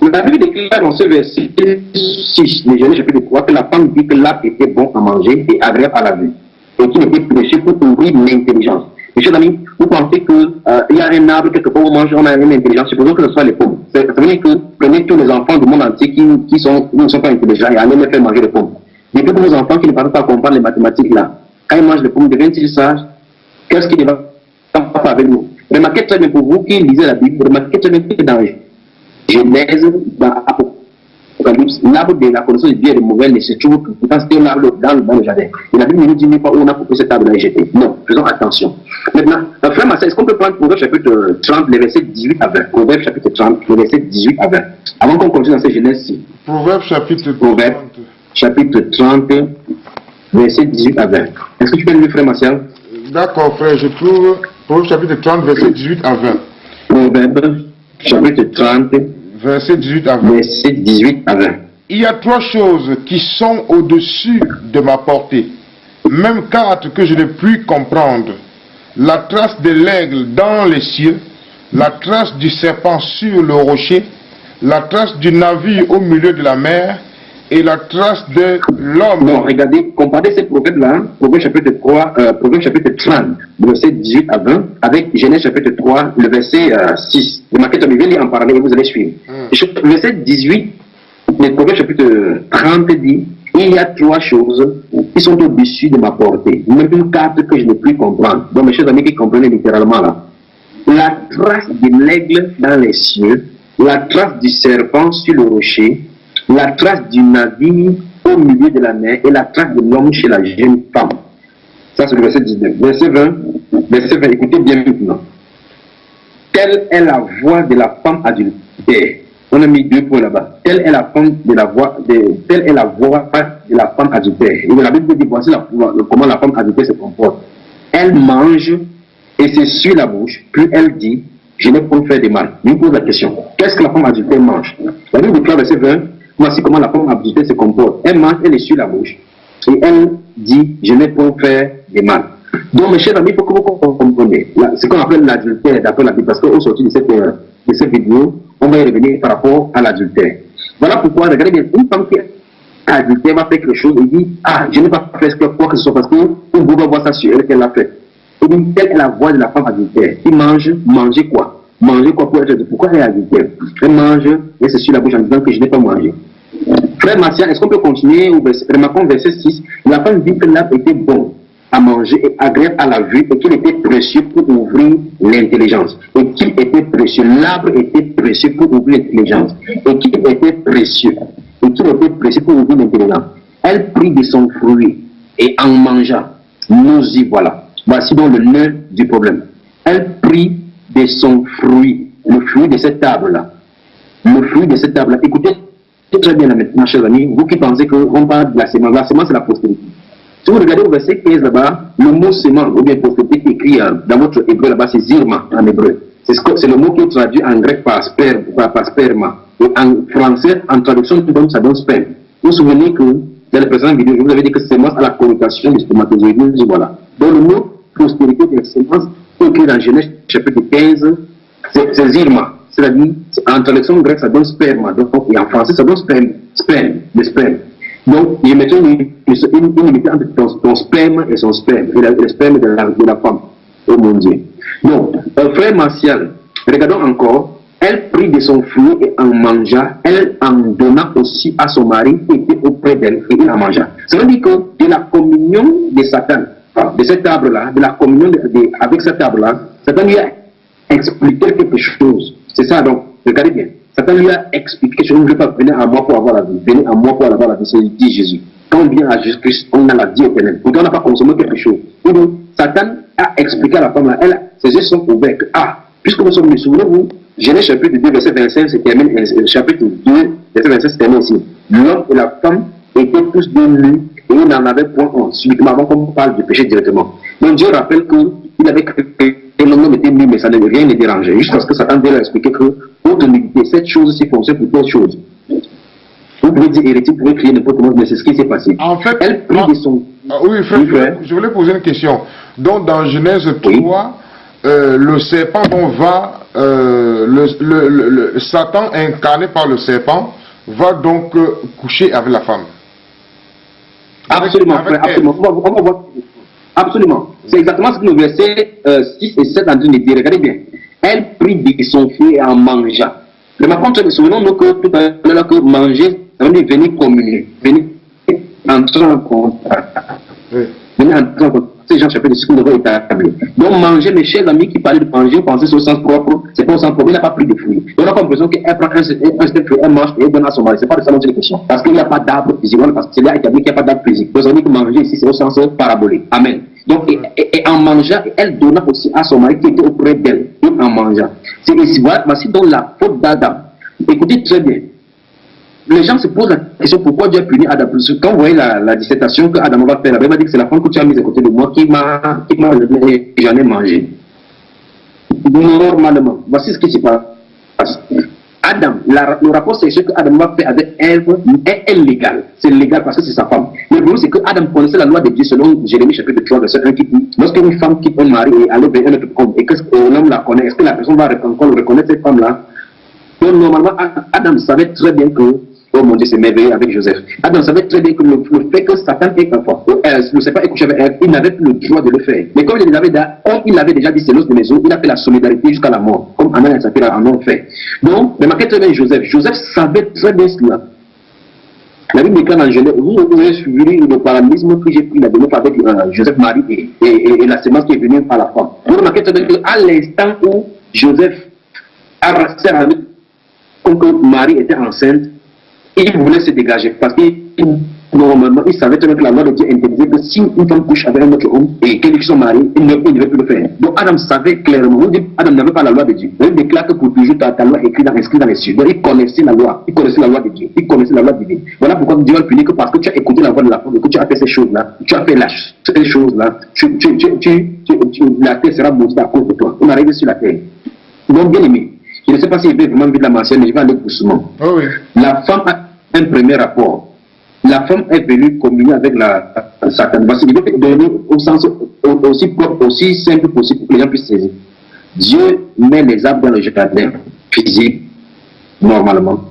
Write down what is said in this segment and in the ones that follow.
La Bible déclare dans ce verset 6, le Genèse chapitre 3, que la femme dit que l'arbre était bon à manger et agréable à la vue, et qu'il était précieux pour ouvrir l'intelligence. Mes chers amis, vous pensez qu'il y a un arbre quelque part où on mange, on a une intelligence, supposons que ce soit les pommes. Ça veut dire que prenez tous les enfants du monde entier qui ne sont pas intelligents et allez les faire manger des pommes. Mais que pour vos enfants qui ne parlent pas comprendre les mathématiques là, quand ils mangent des pommes, deviennent-ils sages? Qu'est-ce qu'ils ne vont pas avec nous? Remarquez très bien pour vous qui lisez la Bible, remarquez très bien que dans Genèse, dans Apocalypse, l'arbre de la connaissance du bien et du mauvais ne se trouve que pourtant c'était un arbre dans le jardin. Et la Bible ne nous dit pas où on a coupé cet arbre là et jeté. Non, faisons attention. Maintenant, frère Marcel, est-ce qu'on peut prendre Proverbe chapitre 30, les versets 18 à 20? Proverbe chapitre 30, les versets 18 à 20. Avant qu'on continue dans cette Genèse-ci. Proverbe chapitre 30. Proverbe chapitre 30, versets 18 à 20. Est-ce que tu peux lire, frère Martial? D'accord, frère, je trouve Proverbe chapitre 30, verset 18 à 20. Proverbe chapitre 30, verset 18 à 20. Verset 18 à 20. Il y a trois choses qui sont au-dessus de ma portée, même quatre que je ne puis comprendre. La trace de l'aigle dans les cieux, la trace du serpent sur le rocher, la trace du navire au milieu de la mer, et la trace de l'homme. Non, regardez, comparez ces proverbes-là, Proverbe chapitre 3, Proverbe chapitre 30, verset 18 à 20, avec Genèse chapitre 3, le verset 6. Remarquez, je vais lire en parallèle et vous allez suivre. Verset 18, le Proverbe chapitre 30 dit, il y a trois choses qui sont au-dessus de ma portée, même quatre que je ne puis comprendre. Donc, mes chers amis qui comprennent littéralement là, la trace de l'aigle dans les cieux, la trace du serpent sur le rocher, la trace du navire au milieu de la mer et la trace de l'homme chez la jeune femme. Ça, c'est le verset 19. Verset 20, écoutez bien maintenant. Telle est la voix de la femme adultère. On a mis 2 points là-bas. Telle est la voix de la femme adultère. Et la Bible dit, voici comment la femme adultère se comporte. Elle mange et c'est sur la bouche, puis elle dit, je n'ai pas fait de mal. Je me pose la question. Qu'est-ce que la femme adultère mange? La Bible déclare, verset 20, voici comment la femme adultère se comporte. Elle mange, elle est sur la bouche. Et elle dit, je n'ai pas fait de mal. Donc, mes chers amis, il faut que vous compreniez. Ce qu'on appelle l'adultère, d'après la Bible, parce qu'au sortir de cette vidéo, on va y revenir par rapport à l'adultère. Voilà pourquoi, regardez bien, une femme qui est adultère va faire quelque chose et dit, ah, je n'ai pas fait quoi que ce soit, parce qu'on va voir ça sur elle qu'elle l'a fait. Et donc, telle est la voix de la femme adultère. Il manger quoi? Manger quoi pour être adultère? Pourquoi elle est adultère? Elle mange et c'est sur la bouche en disant que je n'ai pas mangé. Frère Martial, est-ce qu'on peut continuer? Remarquons verset 6. La femme dit que l'arbre était bon à manger et agréable à la vue et qu'il était précieux pour ouvrir l'intelligence. Et qu'il était précieux. L'arbre était précieux pour ouvrir l'intelligence. Et qu'il était précieux. Et qu'il était précieux pour ouvrir l'intelligence. Elle prit de son fruit et en mangea. Nous y voilà. Voici donc le nœud du problème. Elle prit de son fruit. Le fruit de cet arbre-là. Le fruit de cet arbre-là. Écoutez très bien maintenant, chers amis, vous qui pensez qu'on parle de la semence. La semence, c'est la postérité. Si vous regardez au verset 15 là-bas, le mot semence, ou bien postérité qui est écrit dans votre hébreu là-bas, c'est zirma en hébreu. C'est le mot qui est traduit en grec par sperma. Et en français, en traduction, ça donne sperme. Vous vous souvenez que dans la précédente vidéo, je vous avais dit que semence a la connotation du spermatozoïde. Voilà. Donc le mot postérité des semences est écrit dans Genèse chapitre 15, c'est zirma. C'est-à-dire, en traduction grecque, ça donne sperma. Donc, et en français, ça donne le sperme. Donc, il y a une limite entre ton sperme et son sperme, et le sperme de la femme. Oh mon Dieu. Donc, frère Martial, regardons encore, elle prit de son fruit et en mangea, elle en donna aussi à son mari qui était auprès d'elle, et il en mangea. Ça veut dire que de la communion de Satan, de cet arbre-là, de la communion avec cet arbre-là, Satan lui a expliqué quelque chose. C'est ça, donc, regardez bien. Satan lui a expliqué que je ne veux pas venir à moi pour avoir la vie. Venez à moi pour avoir la vie, c'est dit Jésus. Quand on vient à Jésus-Christ, on a la vie éternelle. Pourtant, on n'a pas consommé quelque chose. Et donc, Satan a expliqué à la femme, ses yeux sont ouverts. Puisque nous sommes venus, souvenez-vous, Genèse chapitre 2, verset 25, se termine, chapitre 2, verset 25, se termine aussi. L'homme et la femme étaient tous deux nus et ils n'en avaient point honte. Subitement, avant qu'on parle du péché directement. Donc, Dieu rappelle qu'il avait créé. Et l'homme était nu, mais ça n'avait rien ne dérangeait. Juste parce que Satan devait leur expliquer que votre nudité, cette chose-ci fonctionne pour telle chose. Vous pouvez dire hérétique, vous pouvez crier n'importe comment, mais c'est ce qui s'est passé. En fait, elle prit de son. Oui, frère, je voulais poser une question. Donc, dans Genèse 3, le serpent dont va le Satan incarné par le serpent va donc coucher avec la femme. Absolument, frère, absolument. On va voir. Absolument. C'est exactement ce que le verset 6 et 7 en train de dire. Regardez bien. Elle prit de son fruit et en mangea. Mais par contre, souvenons-nous que tout à l'heure que manger, ça veut dire venir communier, venir entrer en contact. Oui. Venir entrer en contact. Ces gens chapitre 6 devraient être établis. Donc manger, mes chers amis qui parlaient de manger, pensez au sens propre, c'est pas au sens propre, il n'a pas pris de fruits. Donc on a l'impression qu'elle prend un seul fruit, elle mange et elle donne à son mari. C'est pas de ça dont il est question. Parce qu'il n'y a pas d'arbre physique. Parce que c'est là établi qu'il n'y a pas d'arbre physique. Donc on dit que manger ici, c'est au sens parabolique. Amen. Donc, et en mangeant, elle donna aussi à son mari qui était auprès d'elle, en mangeant. C'est ici, voici donc la faute d'Adam. Écoutez très bien. Les gens se posent la question pourquoi Dieu a puni Adam. Quand vous voyez la dissertation que Adam va faire, il va dire que c'est la femme que tu as mise à côté de moi qui m'a j'en ai mangé. Normalement, voici ce qui se passe. Adam, le rapport sexuel que Adam va faire avec Ève est illégal. C'est légal parce que c'est sa femme. Mais le problème, c'est que Adam connaissait la loi de Dieu selon Jérémie chapitre 3, verset 1 qui dit lorsqu'une femme quitte un mari et aller vers un autre homme et que l'homme la connaît, est-ce que la personne va encore reconnaître cette femme-là? Donc, normalement, Adam savait très bien que, oh mon Dieu, c'est merveilleux avec Joseph. Adam savait très bien que le fait que Satan est enfant, le serpent est couché avec Ève, il n'avait plus le droit de le faire. Mais comme il avait déjà dit c'est l'os de mes os, il a fait la solidarité jusqu'à la mort, comme Anan et Saphira en ont fait. Donc, remarquez très bien Joseph. Joseph savait très bien cela. La Bible déclare en Genèse, vous avez suivi le parallélisme que j'ai pris la dernière fois avec Joseph, Marie et la sémence qui est venue par la femme. Vous remarquez très bien qu'à l'instant où Joseph a resté avec comme que Marie était enceinte, il voulait se dégager parce que normalement il savait très bien que la loi de Dieu interdisait que si une femme couche avec un autre homme et qu'ils sont mariés, il ne devait plus le faire. Donc Adam savait clairement, Adam n'avait pas la loi de Dieu. Il déclare que pour toujours ta loi inscrite dans les cieux. Donc il connaissait la loi de Dieu, il connaissait la loi divine. Voilà pourquoi Dieu va punir que parce que tu as écouté la voix de la femme et que tu as fait ces choses-là, tu as fait ces choses-là, la terre sera maudite à cause de toi. On arrive sur la terre. Donc bien aimé. Je ne sais pas s'il veut vraiment vite la mentionner, mais je vais aller doucement. Oh oui. La femme a un premier rapport. La femme est venue communier avec Satan. Voici, il veut donner au sens aussi propre, aussi simple possible pour que les gens puissent saisir. Dieu met les arbres dans le jardin physique, normalement.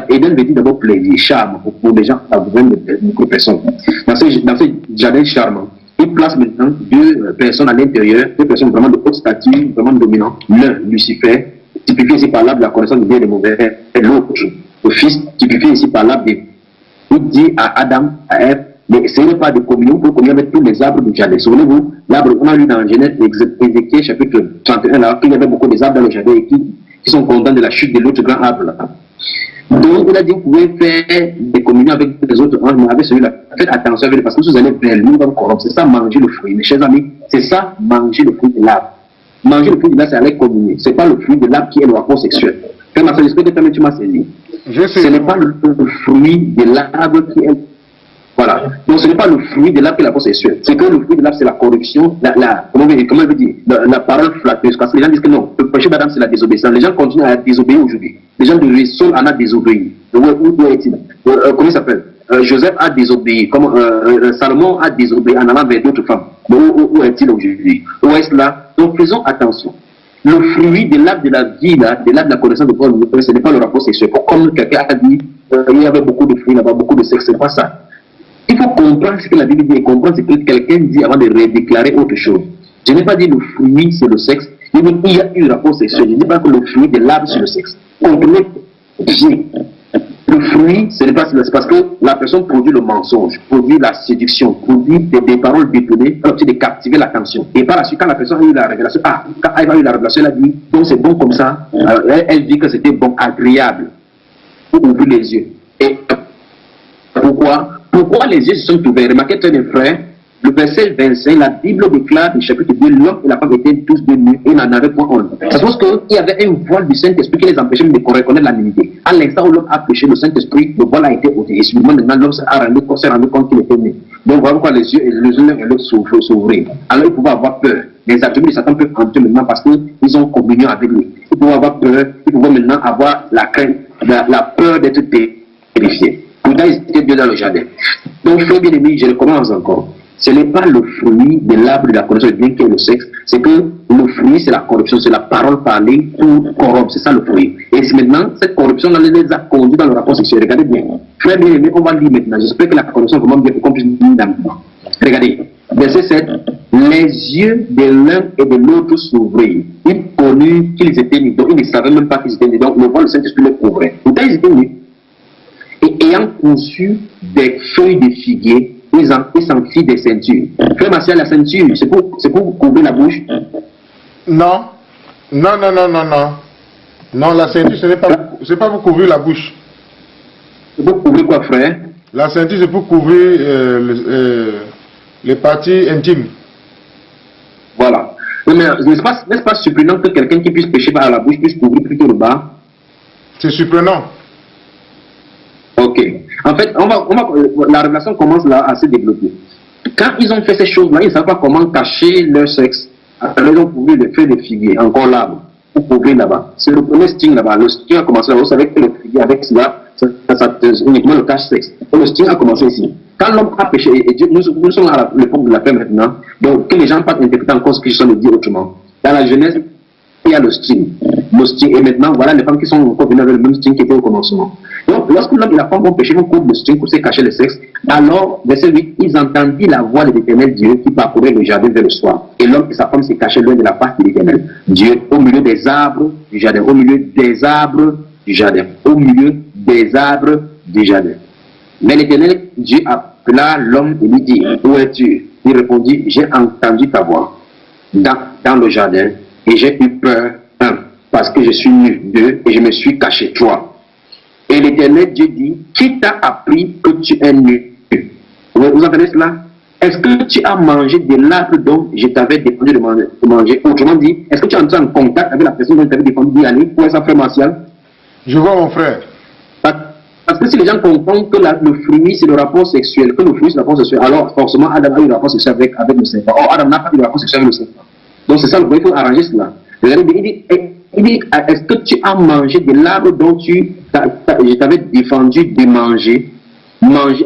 Eden veut dire d'abord plaisir, charme pour les gens, à besoin de personnes. Dans ce jardin charmant, il place maintenant deux personnes à l'intérieur, deux personnes vraiment de haute stature, vraiment dominantes. L'un, Lucifer, typifié ici par là de la connaissance du bien et du mauvais, et l'autre, le fils, typifié ici par là de. Il dit à Adam, à Ève, mais essayez pas de communion pour communier avec tous les arbres du jardin. Souvenez-vous, l'arbre, on a lu dans Genèse, Ézéchiel chapitre 31, là, qu'il y avait beaucoup d'arbres dans le jardin et qui sont contents de la chute de l'autre grand arbre. Là. Donc, il a dit, vous pouvez faire des communions avec les autres anges, mais avec celui-là, faites attention avec lui, parce que vous allez vers lui, va vous corrompre. C'est ça, manger le fruit. Mes chers amis, c'est ça, manger le fruit de l'arbre. Manger le fruit de l'arbre, c'est aller communier. Ce n'est pas le fruit de l'arbre qui est le rapport sexuel. Fais ma j'espère que tu m'as saisi. Ce n'est pas le fruit de l'arbre qui est. Voilà. Donc ce n'est pas le fruit de l'arbre qui est la rapport sexuel. C'est que le fruit de l'arbre, c'est la corruption, comment je veux dire, la parole flatteuse. Parce que les gens disent que non, le péché d'Adam, c'est la désobéissance. Les gens continuent à désobéir aujourd'hui. Les gens de Saul en a désobéi. Où est-il? Comment il s'appelle? Joseph a désobéi. Salomon a désobéi en allant vers d'autres femmes. Où est-il aujourd'hui? Où est-ce là? Donc faisons attention. Le fruit de l'arbre de la vie, là, de l'arbre de la connaissance de Dieu, ce n'est pas le rapport sexuel. Comme quelqu'un a dit, il y avait beaucoup de fruits là-bas, beaucoup de sexe, ce n'est pas ça. Il faut comprendre ce que la Bible dit et comprendre ce que quelqu'un dit avant de redéclarer autre chose. Je n'ai pas dit le fruit, c'est le sexe. Il y a eu un rapport sexuel. Je ne dis pas que le fruit de l'arbre, c'est le sexe. Comprenez bien. Le fruit, ce n'est pas c'est parce que la personne produit le mensonge, produit la séduction, produit des paroles détournées, alors de captiver l'attention. Et par la suite, quand la personne a eu la révélation, quand elle a eu la révélation, elle a dit, donc c'est bon comme ça, elle dit que c'était bon, agréable, pour ouvrir les yeux. Et pourquoi les yeux se sont ouverts? Remarquez très bien, frère, le verset 25, la Bible déclare, le chapitre 2, l'homme et la femme étaient tous de nus et n'en avaient point honte. C'est parce qu'il y avait un voile du Saint-Esprit qui les empêchait de reconnaître la nudité. À l'instant où l'homme a péché, le Saint-Esprit, le voile a été ôté. Et subitement, maintenant, l'homme s'est rendu compte qu'il était né. Donc, voilà pourquoi les yeux et l'un et l'autre s'ouvrir. Alors, il pouvait avoir peur. Les attributs de Satan peuvent entrer maintenant parce qu'ils ont communion avec lui. Ils pouvaient avoir peur, ils pouvaient maintenant avoir la crainte, la peur d'être terrifiés. Pourtant, ils étaient Dieu dans le jardin. Donc, frère bien-aimé, je recommence encore. Ce n'est pas le fruit de l'arbre de la connaissance de Dieu qui est le sexe, c'est que le fruit c'est la corruption, c'est la parole parlée pour corrompre, c'est ça le fruit. Et maintenant, cette corruption les a conduits dans le rapport sexuel. Regardez bien. Frère bien aimé, on va lire maintenant. J'espère que la corruption commence bien pour qu'on puisse lire maintenant. Regardez, verset 7. Les yeux de l'un et de l'autre s'ouvrirent. Ils connurent qu'ils étaient nus. Donc ils ne savaient même pas qu'ils étaient nus. Donc le voile, le Saint-Esprit les couvrait. Pourtant ils étaient nus. Et ayant conçu des feuilles de figuier, ils s'enfilent des ceintures. Frère Martial, la ceinture, c'est pour couvrir la bouche? Non. Non, non, non, non, non. Non, la ceinture, ce n'est pas pour couvrir la bouche. C'est pour couvrir quoi, frère? La ceinture, c'est pour couvrir les parties intimes. Voilà. Mais n'est-ce pas surprenant que quelqu'un qui puisse pécher par la bouche puisse couvrir plutôt le bas? C'est surprenant. Ok. En fait, la révélation commence là à se développer. Quand ils ont fait ces choses-là, ils ne savent pas comment cacher leur sexe. Alors, ils ont couvert le feu de figuier, encore l'arbre, pour couvrir là-bas. C'est le premier sting là-bas. Le sting a commencé là. Vous savez que le figuier, avec cela, ça uniquement le cache-sexe. Et le sting a commencé ici. Quand l'homme a péché, et Dieu, nous sommes à l'époque de la paix maintenant, donc que les gens ne pas interpréter encore ce qu'ils sont dit autrement. Dans la Genèse, il y a le sting. Et maintenant, voilà les femmes qui sont encore venues avec le même sting qui était au commencement. Donc, lorsque l'homme et la femme vont pécher, vont couvrir le string pour se cacher le sexe, alors, verset 8, ils entendirent la voix de l'Éternel Dieu qui parcourait le jardin vers le soir. Et l'homme et sa femme se cachaient loin de la face de l'Éternel Dieu, au milieu des arbres du jardin, au milieu des arbres du jardin, au milieu des arbres du jardin. Mais l'Éternel Dieu appela l'homme et lui dit, où es-tu? Il répondit, j'ai entendu ta voix dans le jardin et j'ai eu peur, parce que je suis nu, et je me suis caché, toi. Et l'Éternel Dieu dit, qui t'a appris que tu es nu? Vous entendez cela? Est-ce que tu as mangé de l'arbre dont je t'avais défendu de manger? Autrement dit, est-ce que tu es entré en contact avec la personne dont je t'avais défendu d'y aller? Où est ça, frère Martial? Je vois mon frère. Parce que si les gens comprennent que le fruit c'est le rapport sexuel, que le fruit c'est le rapport sexuel, alors forcément Adam a eu le rapport sexuel avec le serpent. Or Adam n'a pas eu le rapport sexuel avec le serpent. Donc c'est ça le problème, il faut arranger cela. Il dit, est-ce que tu as mangé de l'arbre dont je t'avais défendu de manger,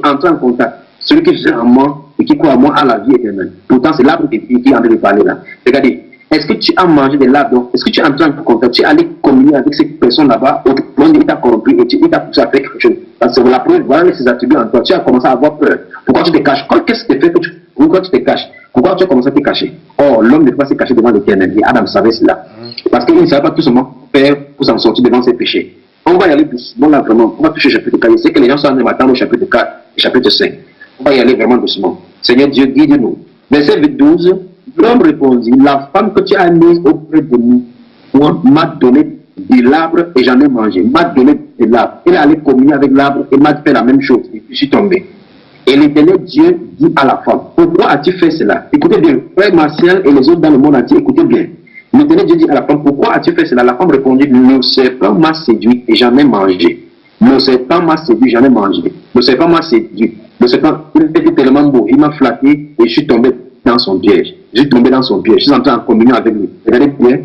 entrer en contact? Celui qui vient en moi et qui croit en moi a la vie éternelle. Pourtant, c'est l'arbre qui est en train de parler là. Regardez, est-ce que tu as mangé de l'arbre? Est-ce que tu es entré en contact? Tu es allé communier avec cette personne là-bas, autrement dit, il t'a corrompu et il t'a poussé à faire quelque chose. Parce que la preuve, voilà ses attributs en toi. Tu as commencé à avoir peur. Pourquoi tu te caches? Qu'est-ce que tu fais? Pourquoi tu te caches? Pourquoi tu as commencé à te cacher? Or, l'homme ne peut pas se cacher devant l'Éternel. Et Adam savait cela. Parce qu'il ne savait pas tout seulement faire pour s'en sortir devant ses péchés. On va y aller doucement là, vraiment. On va toucher le chapitre 4. Je sais que les gens sont en train d'attendre au chapitre 4 et chapitre 5. On va y aller vraiment doucement. Seigneur Dieu, guide-nous. Verset 12. L'homme répondit, la femme que tu as mise auprès de moi m'a donné de l'arbre et j'en ai mangé. M'a donné de l'arbre. Elle est allée communier avec l'arbre et m'a fait la même chose. Et je suis tombé. Et l'Éternel Dieu dit à la femme, pourquoi as-tu fait cela? Écoutez bien, frère Martial et les autres dans le monde entier, écoutez bien. L'Éternel Dieu dit à la femme, pourquoi as-tu fait cela? La femme répondit, le serpent m'a séduit et j'en ai mangé. Le serpent m'a séduit, j'en ai mangé. Le serpent m'a séduit. Le serpent, il était tellement beau, il m'a flatté et je suis tombé dans son piège. Je suis tombé dans son piège. Je suis entré en communion avec lui. Regardez bien.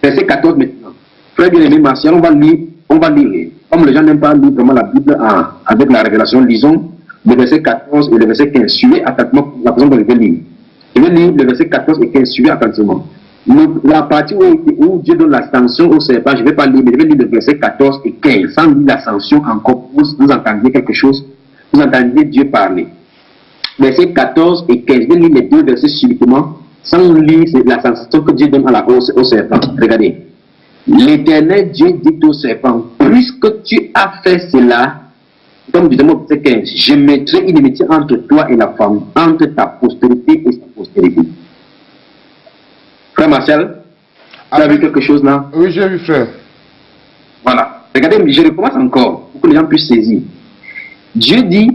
Verset 14 maintenant. Frère bien-aimé Martial, on va lire. Comme les gens n'aiment pas lire vraiment la Bible avec la révélation, lisons le verset 14 et le verset 15. Suivez attentivement la personne que je vais lire. Je vais lire le verset 14 et 15. Suivez attentivement. La partie où Dieu donne la sanction au serpent, je ne vais pas lire, mais je vais lire le verset 14 et 15. Sans lire la sanction encore, vous entendiez quelque chose, vous entendiez Dieu parler. Versets 14 et 15. Je vais lire les deux versets subitement, sans lire la sanction que Dieu donne au serpent. Regardez. L'Éternel Dieu dit au serpent, puisque tu as fait cela, comme du verset 15, je mettrai une inimitié entre toi et la femme, entre ta postérité et sa postérité. Frère Martial, tu as vu quelque chose là? Oui, j'ai vu, frère. Voilà. Regardez, je recommence encore, pour que les gens puissent saisir. Dieu dit,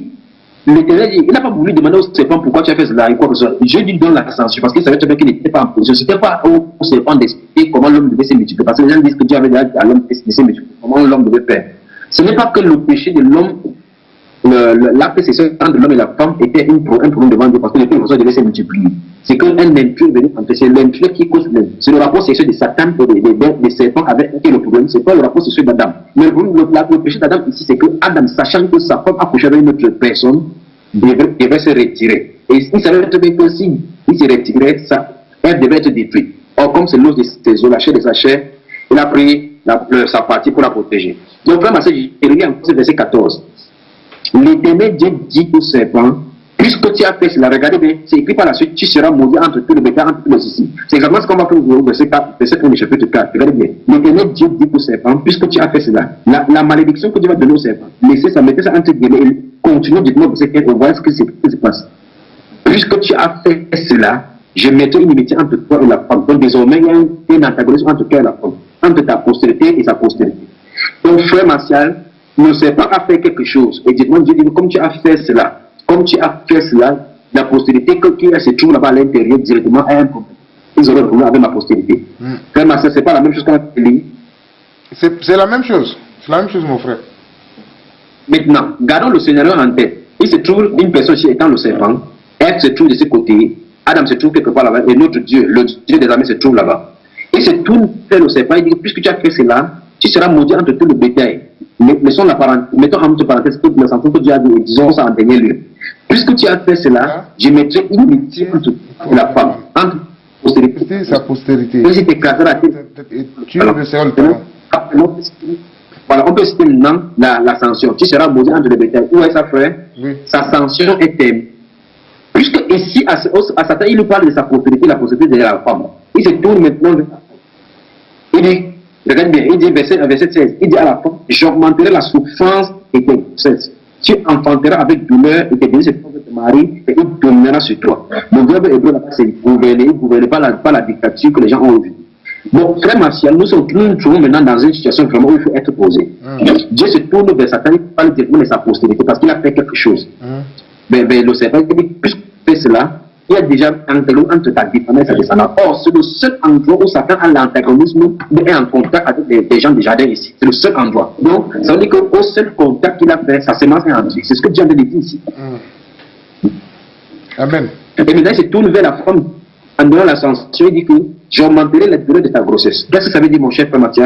l'Éternel dit, il n'a pas voulu demander au serpent pourquoi tu as fait cela et quoi que ce soit. Dieu lui donne la censure parce qu'il savait très bien qu'il n'était pas en position. Ce n'était pas au serpent d'expliquer comment l'homme devait se multiplier. Parce que les gens disent que Dieu avait dit à l'homme de se multiplier, comment l'homme devait faire. Ce n'est pas que le péché de l'homme, l'acte sexuel entre l'homme et la femme était un problème devant Dieu parce que le péché devait se multiplier. C'est qu'un intrus venait entre, c'est l'intrus qui cause le problème. C'est le rapport sexuel de Satan et des serpents avec qui est le problème. C'est pas le rapport sexuel d'Adam. Mais le péché d'Adam ici, c'est que Adam, sachant que sa femme a couché avec une autre personne, devait se retirer. Et il savait très bien que si il se retirait, ça, elle devait être détruite. Or, comme c'est l'os de ses os, la chair de sa chair, il a pris sa partie pour la protéger. Donc, vraiment, je relis encore ce verset 14. L'Éternel Dieu dit au serpent, puisque tu as fait cela, regardez bien, c'est écrit par la suite, tu seras maudit entre tout le bétail, entre tous les ici. C'est exactement ce qu'on va faire au verset 4, verset 1 du chapitre 4. Regardez bien. L'Éternel Dieu dit au serpent, puisque tu as fait cela, la malédiction que Dieu va donner au serpent, laissez ça, mettez ça entre guillemets et continuez du verset 4, on voit ce qui se passe. Puisque tu as fait cela, je mettrai une inimitié entre toi et la femme. Donc désormais, il y a un antagonisme entre toi et la femme, entre ta postérité et sa postérité. Donc, frère Martial, ne sait pas à faire quelque chose. Et dites-moi, Dieu dit, comme tu as fait cela, la postérité qui se trouve là-bas à l'intérieur directement a un problème. Ils auront un problème avec ma postérité. Frère Martial, ce n'est pas la même chose qu'on a dit. C'est la même chose. C'est la même chose, mon frère. Maintenant, gardons le scénario en tête. Il se trouve une personne qui étant le serpent, elle se trouve de ce côté, Adam se trouve quelque part là-bas, et notre Dieu, le Dieu des armées se trouve là-bas. Il se tourne vers le serpent, il dit, puisque tu as fait cela, tu seras maudit entre tout le bétail. Mettons entre parenthèses toutes les enfants que Dieu a dit, disons ça en dernier lieu. Puisque tu as fait cela, je mettrai une inimitié entre la femme, entre postérité. Sa postérité. Et je t'écraserai la tête. Tu le seras le talent. Voilà, on peut citer maintenant la sanction. Tu seras maudit entre le bétail. Où est sa frère? Oui. Sa sanction est terminée. Puisque ici, à Satan, il nous parle de sa postérité, la postérité de la femme. Il se tourne maintenant vers la femme. Il dit, regarde bien, il dit, verset 16, il dit à la femme, j'augmenterai la souffrance et tes grossesses. Tu enfanteras avec douleur et tes désirs de ton mari et il dominera sur toi. Le verbe hébreu là-bas, c'est gouverner, il ne gouverne pas la dictature que les gens ont vue. Donc, frère Martial, nous nous trouvons maintenant dans une situation vraiment où il faut être posé. Dieu se tourne vers Satan, il parle directement de sa postérité parce qu'il a fait quelque chose. Mais le serpent, il dit, puisque tu fais cela, il y a déjà un antagonisme entre ta descendance et sa descendance. Or, c'est le seul endroit où Satan a l'antagonisme et en contact avec des gens du jardin ici. C'est le seul endroit. Donc, ça veut dire qu'au seul contact qu'il a fait, sa semence est entrée. C'est ce que Dieu a dit ici. Amen. Et maintenant, il se tourne vers la femme en donnant la sanction. Il dit que j'augmenterai la durée de ta grossesse. Qu'est-ce que ça veut dire, mon cher Frère Mathieu?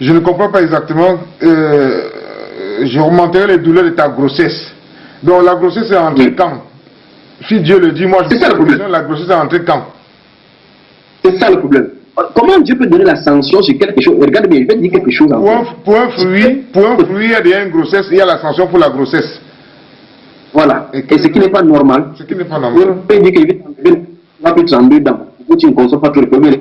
Je ne comprends pas exactement. J'augmenterai les douleurs de ta grossesse. Donc la grossesse est entrée quand? Si Dieu le dit, moi je sais la grossesse est entrée quand? C'est ça le problème. Comment Dieu peut donner la sanction sur quelque chose? Regarde bien, je vais te dire quelque chose. Pour un fruit, il y a déjà une grossesse, il y a la sanction pour la grossesse. Voilà. Et ce qui n'est pas normal. Ce qui n'est pas normal. On peut dire qu'il va plus t'enlever dans. Tu ne consommes pas tout le premier.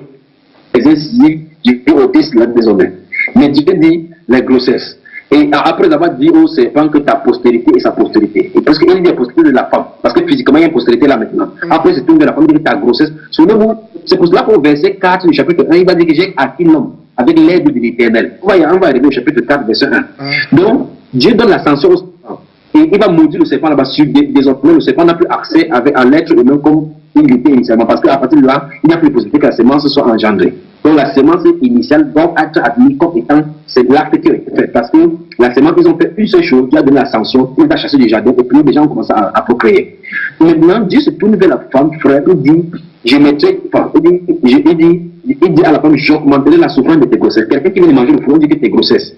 Les incisives, Dieu ôte là désormais. Mais Dieu dit les grossesses. Et après avoir dit au serpent que ta postérité est sa postérité. Et parce qu'il dit la postérité de la femme. Parce que physiquement, il y a une postérité là maintenant. Après, c'est tout de la femme, il dit ta grossesse. Souvenez-vous, c'est pour cela qu'au verset 4 du chapitre 1, il va dire que j'ai acquis l'homme avec l'aide de l'Éternel. On va arriver au chapitre 4, verset 1. Donc, Dieu donne la sanction au serpent. Et il va maudire le serpent là-bas sur désormais. Le serpent n'a plus accès à l'être humain comme il était initialement. Parce qu'à partir de là, il n'y a plus de possibilité que la semence soit engendrée. Donc la semence initiale doit être admise comme étant c'est l'acte qui est fait. Parce que la semence, ils ont fait une seule chose, qui a donné la sanction, il a chassé du jardin et puis les gens ont commencé à procréer. Maintenant, Dieu se tourne vers la femme, frère, il dit, je mettrai, enfin, il dit à la femme, j'augmenterai la souffrance de tes grossesses. Quelqu'un qui vient de manger le fruit, on dit que tes grossesses.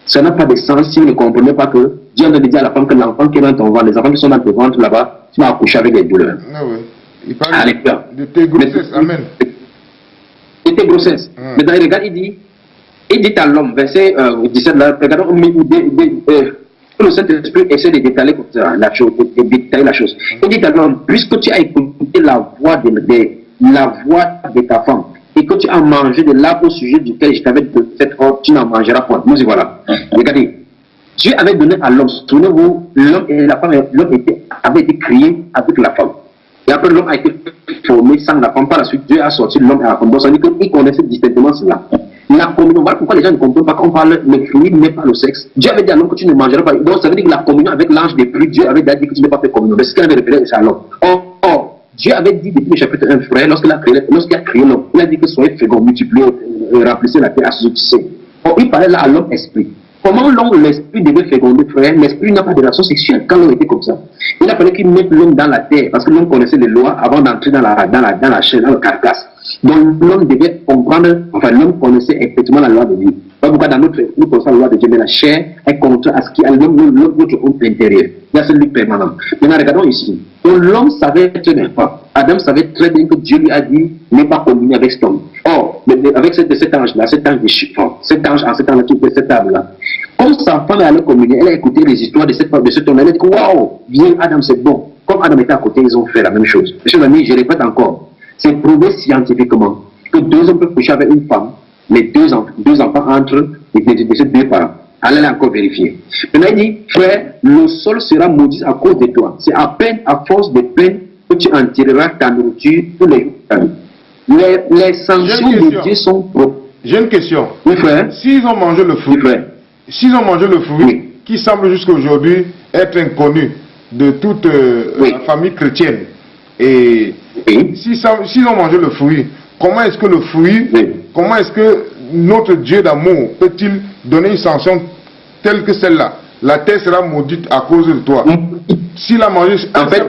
Ça n'a pas de sens si vous ne comprenez pas que Dieu a dit à la femme que l'enfant qui est dans ton ventre, les enfants qui sont dans ton ventre là-bas, tu vas accoucher avec des douleurs. Ah oui. Il parle de tes grossesses, amen. Et tes grossesses. Maintenant, il regarde, il dit à l'homme, verset 17, là, regardons, le Saint-Esprit essaie de détailler la chose, de détailler la chose. Il dit à l'homme, puisque tu as écouté la voix de ta femme, et que tu as mangé de l'arbre au sujet duquel je t'avais donné cette ordre, tu n'en mangeras point. Nous y voilà. Regardez, Dieu avait donné à l'homme, souvenez-vous, l'homme et la femme, l'homme avait été créé avec la femme. Et après, l'homme a été formé sans la femme. Par la suite, Dieu a sorti l'homme et la femme. Donc, ça veut dire qu'il connaissait distinctement cela. La communion, voilà pourquoi les gens ne comprennent pas quand on parle le fruit n'est pas le sexe. Dieu avait dit à l'homme que tu ne mangeras pas. Donc, ça veut dire que la communion avec l'ange des pluies, Dieu avait dit que tu n'as pas fait communion. C'est ce qu'il avait révélé à l'homme. Or, Dieu avait dit depuis le chapitre 1, frère, lorsqu'il a créé l'homme, il a dit que soyez féconds, multipliez, remplissez la terre, assoutissez. Or, il parlait là à l'homme esprit. Comment l'homme, l'esprit devait féconder, frère? L'esprit n'a pas de relation sexuelle quand l'homme était comme ça. Il a fallu qu'il mette l'homme dans la terre, parce que l'homme connaissait les lois avant d'entrer dans la chair, dans le carcasse. dont l'homme devait comprendre, enfin l'homme connaissait effectivement la loi de Dieu. Pourquoi dans notre nous connaissons la loi de Dieu, mais la chair est contre à ce qui a notre homme intérieur. Il y a celui permanent. Maintenant, regardons ici. Donc l'homme savait très bien, Adam savait très bien que Dieu lui a dit n'est pas communier avec cet homme. Or, avec cet ange-là, cet ange en cet ange qui était cette table-là, comme sa femme allait communier, elle a écouté les histoires de cet homme, elle a dit waouh, viens Adam, c'est bon. Comme Adam était à côté, ils ont fait la même chose. Monsieur l'ami, je répète encore, c'est prouvé scientifiquement que deux hommes peuvent coucher avec une femme, mais deux enfants entre de ces deux parents. Allez encore vérifier. Maintenant, il dit, frère, le sol sera maudit à cause de toi. C'est à peine, à force de peine, que tu en tireras ta nourriture tous les jours. Les sanctions de Dieu sont propres. J'ai une question. Oui, frère. S'ils ont mangé le fruit, oui, qui semble jusqu'à aujourd'hui être inconnu de toute la famille chrétienne, et s'ils ont mangé le fruit, comment est-ce que le fruit, comment est-ce que notre Dieu d'amour peut-il donner une sanction telle que celle-là? La terre sera maudite à cause de toi. S'il a mangé... En fait,